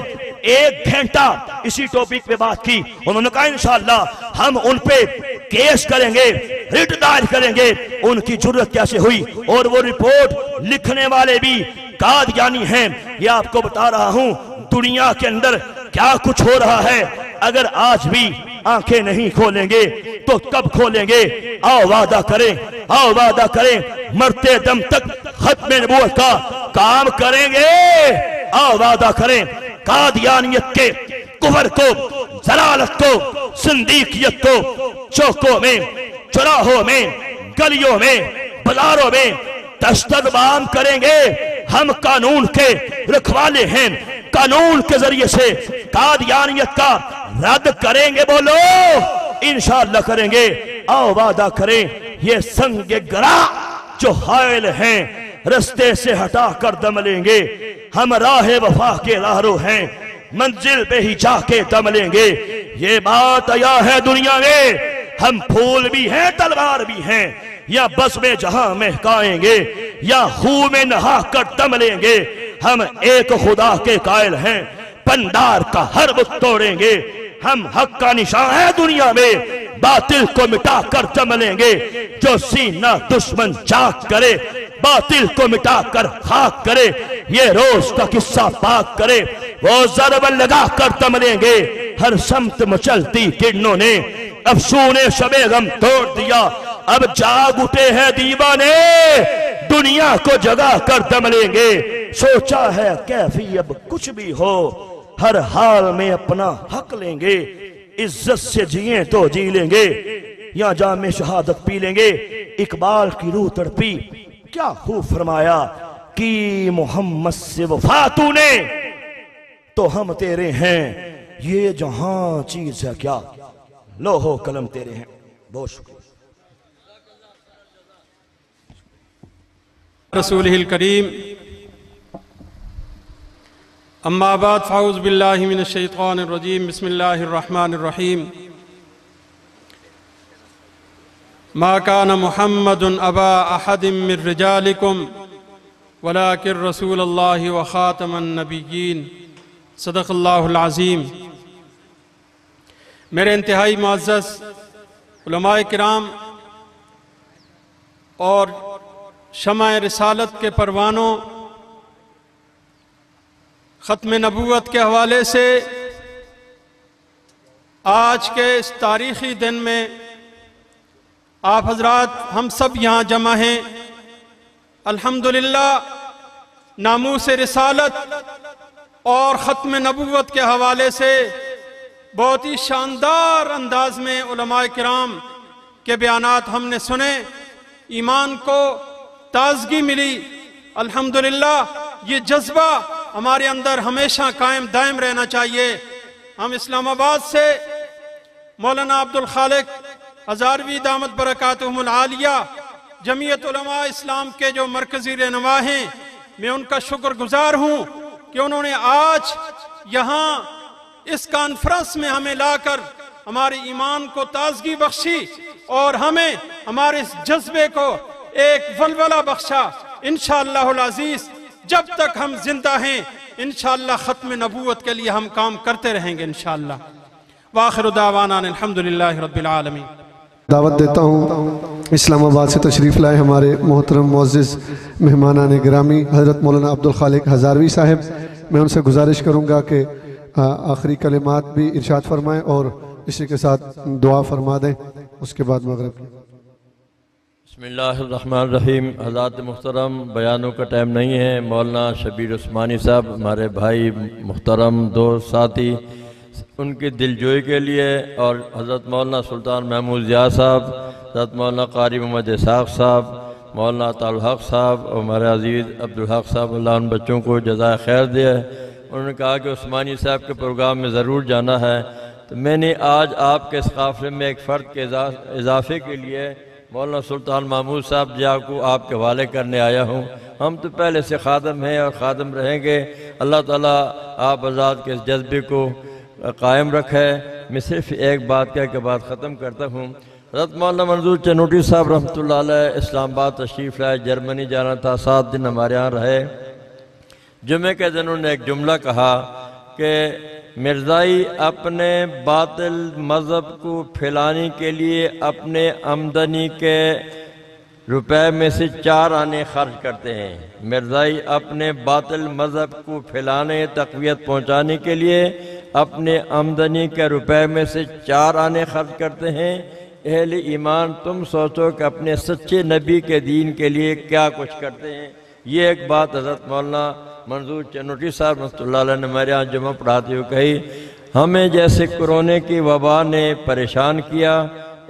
1 घंटा इसी टॉपिक पे बात की। उन्होंने कहा इंशाअल्लाह हम उन पे केस करेंगे, रिट दायर करेंगे, उनकी जुर्रत कैसे हुई। और वो रिपोर्ट लिखने वाले भी कादियानी हैं। ये आपको बता रहा हूं दुनिया के अंदर क्या कुछ हो रहा है। अगर आज भी आंखें नहीं खोलेंगे तो कब खोलेंगे? आओ वादा करें, आओ वादा करें, मरते दम तक खत्मे नबूवत का काम करेंगे। आओ वादा करें, कादियानियत के कुफर को, जलालत को, सिंदीकियत को चौकों में, चौराहों में, गलियों में, बाजारों में दस्तरबाम करेंगे। हम कानून के रखवाले हैं, कानून के जरिए से कादियानियत का रद्द करेंगे। बोलो इंशाअल्लाह करेंगे। आओ वादा करें, ये संग गरा जो हायल हैं रस्ते से हटा कर दम लेंगे। हम राह वफा के राहरो हैं, मंजिल पे ही जाके दम लेंगे। ये बात आया है दुनिया में, हम फूल भी हैं तलवार भी हैं, या बस में जहां महकाएंगे या खूह में नहा कर दम लेंगे। हम एक खुदा के कायल हैं, पंडार का हर बुत तोड़ेंगे। हम हक का निशान है दुनिया में, बातिल को मिटा कर दम लेंगे। जो सीना दुश्मन चाक करे, बातिल को मिटा कर खाक करे, ये रोज का किस्सा पाक करे, वो ज़रब लगा कर दम लेंगे। हर समत मचलती किरणों ने अफसूने शबे गम तोड़ दिया। अब जाग उठे हैं दीवाने, दुनिया को जगा कर दम लेंगे। सोचा है कैफी अब कुछ भी हो, हर हाल में अपना हक लेंगे। इज्जत से जिए तो जी लेंगे, या जाम शहादत पी लेंगे। इकबाल की रूह तड़पी, क्या खूब फरमाया कि मोहम्मद से वफा तूने तो हम तेरे हैं, ये जहां चीज है क्या, लोहो कलम तेरे हैं। बहुत शुक्रिया। रसूलिल करीम, अम्मा बाद फ़ाऊज़ बिल्लाहि मिनश शैतानिर रजीम, बिस्मिल्लाहिर रहमानिर रहीम। मा कान मुहम्मदुन अबा अहदिम मिर रिजालिकुम वलाकिन रसूलुल्लाहि व खातमन नबिय्यीन सदक़ल्लाहुल अज़ीम। मेरे इंतहाई मुअज़्ज़ज़ उलमाए किराम और शमाए रिसालत के परवानों, ख़त्म नबूवत के हवाले से आज के इस तारीख़ी दिन में आप हजरात हम सब यहाँ जमा हैं। अल्हम्दुलिल्लाह नामूस रिसालत और ख़त्म नबूवत के हवाले से बहुत ही शानदार अंदाज में उलमाए किराम के बयानात हमने सुने, ईमान को ताज़गी मिली। अल्हम्दुलिल्लाह ये जज्बा हमारे अंदर हमेशा कायम दायम रहना चाहिए। हम इस्लामाबाद से मौलाना अब्दुल खालिक हज़ारवी दामत बरकातुहुमुल आलिया जमीयत उलमा इस्लाम के जो मरकज़ी रहनुमा हैं, मैं उनका शुक्रगुजार हूँ कि उन्होंने आज यहाँ इस कॉन्फ्रेंस में हमें लाकर हमारे ईमान को ताज़गी बख्शी और हमें हमारे इस जज्बे को एक वलवला बख्शा। इंशाअल्लाहुल अज़ीज़ जब तक हम जिंदा हैं इंशाअल्लाह ख़त्म नबूवत के लिए हम काम करते रहेंगे इंशाअल्लाह। वाखिरु दावाना अल्हम्दुलिल्लाहि रब्बिल आलमीन। दावत देता हूँ इस्लामाबाद से तशरीफ़ लाए हमारे मोहतरम मुअज़्ज़िज़ मेहमानान गिरामी हज़रत मौलाना अब्दुल खालिक हज़ारवी साहब। मैं उनसे गुजारिश करूँगा कि आखिरी कलिमात भी इरशाद फरमाएँ और इसी के साथ दुआ फरमा दें, उसके बाद मगरिब। बिस्मिल्लाहिर्रहमानिर्रहीम। हज़रात मुहतरम, बयानों का टाइम नहीं है। मौलाना शबीर उस्मानी साहब हमारे भाई मुहतरम दोस्त साथी, उनकी दिलजोई के लिए और हज़रत मौलाना सुल्तान महमूद ज़िया साहब, हज़रत मौलाना कारी मोहम्मद इसाक़ साहब, मौलाना अताउल हक़ साहब और हमारे अज़ीज़ अब्दुल हक़ साहब, अल्लाह उन बच्चों को जज़ाए खैर दे। उन्होंने कहा कि उस्मानी साहब के प्रोग्राम में ज़रूर जाना है, तो मैंने आज आपके इस काफ़िले में एक फ़र्द के इजाफ़े के लिए मौलाना सुल्तान महमूद साहब जिया को आपके हवाले करने आया हूँ। हम तो पहले से खादम हैं और ख़ादम रहेंगे। अल्लाह ताला आप आज़ाद के इस जज्बे को कायम रखे। मैं सिर्फ एक बात कह के बाद ख़त्म करता हूँ। हज़रत मौलाना मंजूर चनूटी साहब रहमतुल्लाह अलैह इस्लामाबाद तशरीफ़ लाए, जर्मनी जाना था, 7 दिन हमारे यहाँ रहे। जुमे के दिन उन्होंने एक जुमला कहा कि मिर्ज़ाई अपने बातिल मज़हब को फैलाने के लिए अपने आमदनी के रुपए में से 4 आने खर्च करते हैं। मिर्ज़ाई अपने बातिल मज़हब को फैलाने, तक़वियत पहुँचाने के लिए अपने आमदनी के रुपए में से 4 आने खर्च करते हैं। अहले ईमान, तुम सोचो कि अपने सच्चे नबी के दीन के लिए क्या कुछ करते हैं। ये एक बात हज़रत मौलाना मंजूर चनूटी साहब रहमतुल्लाह अलैह ने मेरे यहाँ जुमा पढ़ाते हुए कही। हमें जैसे कोरोना की वबा ने परेशान किया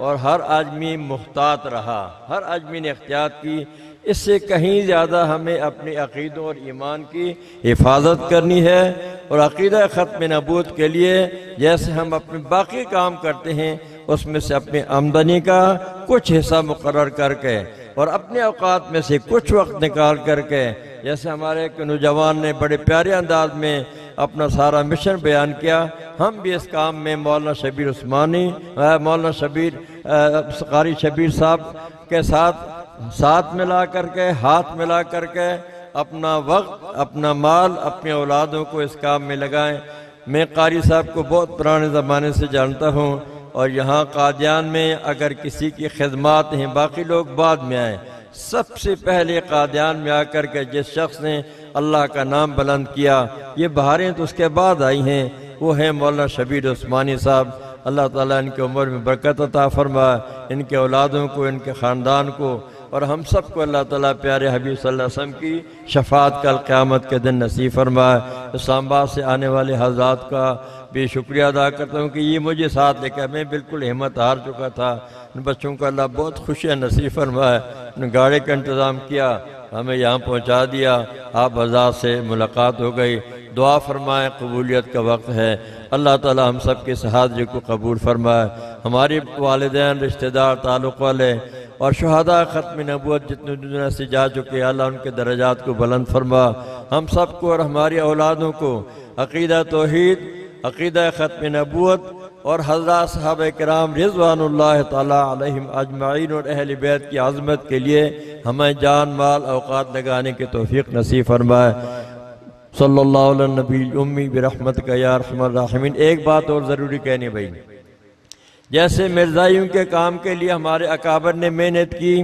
और हर आदमी मुहतात रहा, हर आदमी ने एहतियात की, इससे कहीं ज़्यादा हमें अपने अक़ीदों और ईमान की हिफाजत करनी है। और अक़ीदा ख़त्म नबूवत के लिए जैसे हम अपने बाकी काम करते हैं उसमें से अपनी आमदनी का कुछ हिस्सा मुकर्रर करके और अपने औकात में से कुछ वक्त निकाल करके, जैसे हमारे एक नौजवान ने बड़े प्यारे अंदाज में अपना सारा मिशन बयान किया, हम भी इस काम में मौलाना शबीर उस्मानी, मौलाना शबीर कारी शबीर साहब के साथ मिला करके, हाथ मिला करके अपना वक्त, अपना माल, अपने औलादों को इस काम में लगाएं। मैं कारी साहब को बहुत पुराने ज़माने से जानता हूँ और यहाँ कादियान में अगर किसी की खिदमत हैं, बाकी लोग बाद में आए, सबसे पहले कादियान में आकर के जिस शख्स ने अल्लाह का नाम बुलंद किया, ये बहारें तो उसके बाद आई हैं, वो है मौलाना शबीर उस्मानी साहब। अल्लाह ताला इनकी उम्र में बरकत अता फरमाए, इनके औलादों को, इनके ख़ानदान को और हम सब को अल्लाह ताला प्यारे हबीब सल्लल्लाहु अलैहि वसल्लम की शफाअत कल क़यामत के दिन नसीब फरमाए। इस्लामाबाद से आने वाले हज़रात का भी शुक्रिया अदा करता हूँ कि ये मुझे साथ लेकर, मैं बिल्कुल हिम्मत हार चुका था। इन बच्चों को अल्लाह बहुत खुशियाँ नसीब फरमाए, उन्होंने गाड़ी का इंतज़ाम किया, हमें यहाँ पहुँचा दिया, आप हज़रात से मुलाकात हो गई। दुआ फरमाएँ, कबूलियत का वक्त है। अल्लाह ताला हम सब के हाज़िरी को कबूल फरमाए। हमारे वालिदैन, रिश्तेदार, ताल्लुक़ वाले और शुहदा ख़त्म नबूवत जितने दुनिया से जा चुके, अल्लाह उनके दर्जात को बुलंद फरमा। हम सब को और हमारी औलादों को अक़ीदा तौहीद अक़ीदा ख़त्म नबूवत और हज़रत साहबे किराम रिज़वानुल्लाह ताला अलैहिम अजमाइन और अहले बैत की आज़मत के लिए हमें जान माल औक़ात लगाने की तौफ़ीक़ नसीब फरमाए। सल्लल्लाहु अलैहि नबी उम्मी बिरहमतिका या अरहमर राहिमीन। एक बात और ज़रूरी कहनी भाई, जैसे मिर्ज़ाइयों के काम के लिए हमारे अकाबर ने मेहनत की,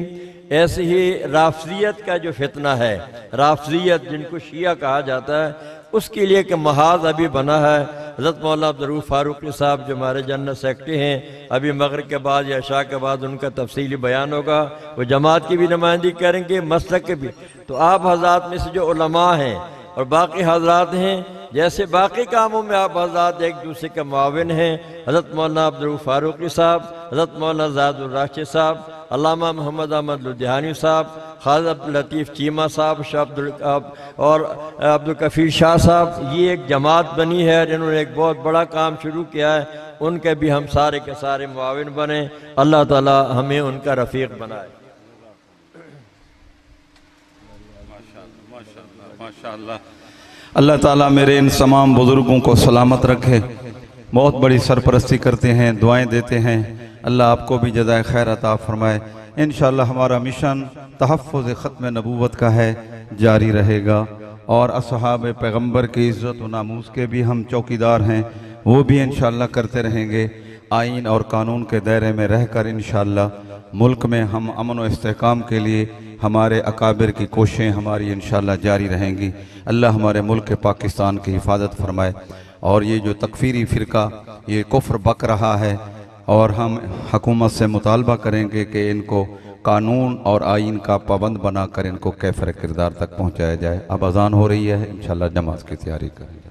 ऐसे ही राफ़ज़ियत का जो फितना है, राफ़ज़ियत जिनको शिया कहा जाता है, उसके लिए एक महाज अभी बना है। हज़रत मौलाना अब्दुल फारूकी साहब जो हमारे जनरल सेक्रेटरी हैं, अभी मगरिब के बाद या इशा के बाद उनका तफसीली बयान होगा। वो जमात की भी नुमाइंदगी करेंगे, मसलक के भी। तो आप हज़रात में से जो उलमा हैं और बाकी हज़रात हैं, जैसे बाकी कामों में आप हज़रात एक दूसरे के मुआविन हैं। हज़रत मौलाना अब्दुल फारूकी साहब, हज़रत मौलाना ज़ादुर राशिद साहब, अल्लामा मोहम्मद अहमद लुधियानी साहब, खाज़ा अब्दुल लतीफ़ चीमा साहब, और अब्दुल कफ़ीर शाह साहब, ये एक जमात बनी है जिन्होंने एक बहुत बड़ा काम शुरू किया है। उनके भी हम सारे के सारे मुआविन बने। अल्लाह ताला हमें उनका रफ़ीक बनाए। माशाअल्लाह। अल्लाह ताला मेरे इन तमाम बुज़ुर्गों को सलामत रखे। बहुत बड़ी सरपरस्ती करते हैं, दुआएं देते हैं। अल्लाह आपको भी जज़ाए खैर अता फरमाए। इंशाअल्लाह हमारा मिशन तहफ़्फ़ुज़ ख़त्म नबूवत का है, जारी रहेगा। और असहाब पैगम्बर की इज़्ज़त व नामूस के भी हम चौकीदार हैं, वो भी इंशाअल्लाह करते रहेंगे। आइन और कानून के दायरे में रहकर इंशाअल्लाह मुल्क में हम अमन व इस्तेहकाम के लिए हमारे अकाबिर की कोशिशें हमारी इंशाअल्लाह जारी रहेंगी। अल्लाह हमारे मुल्क पाकिस्तान की हिफाजत फरमाए। और ये जो तकफ़ीरी फ़िरका ये कुफ्र बक रहा है, और हम हुकूमत से मुतालबा करेंगे कि इनको कानून और आइन का पाबंद बनाकर इनको कैफ़र किरदार तक पहुँचाया जाए। अब अज़ान हो रही है, इंशाअल्लाह नमाज की तैयारी करेंगे।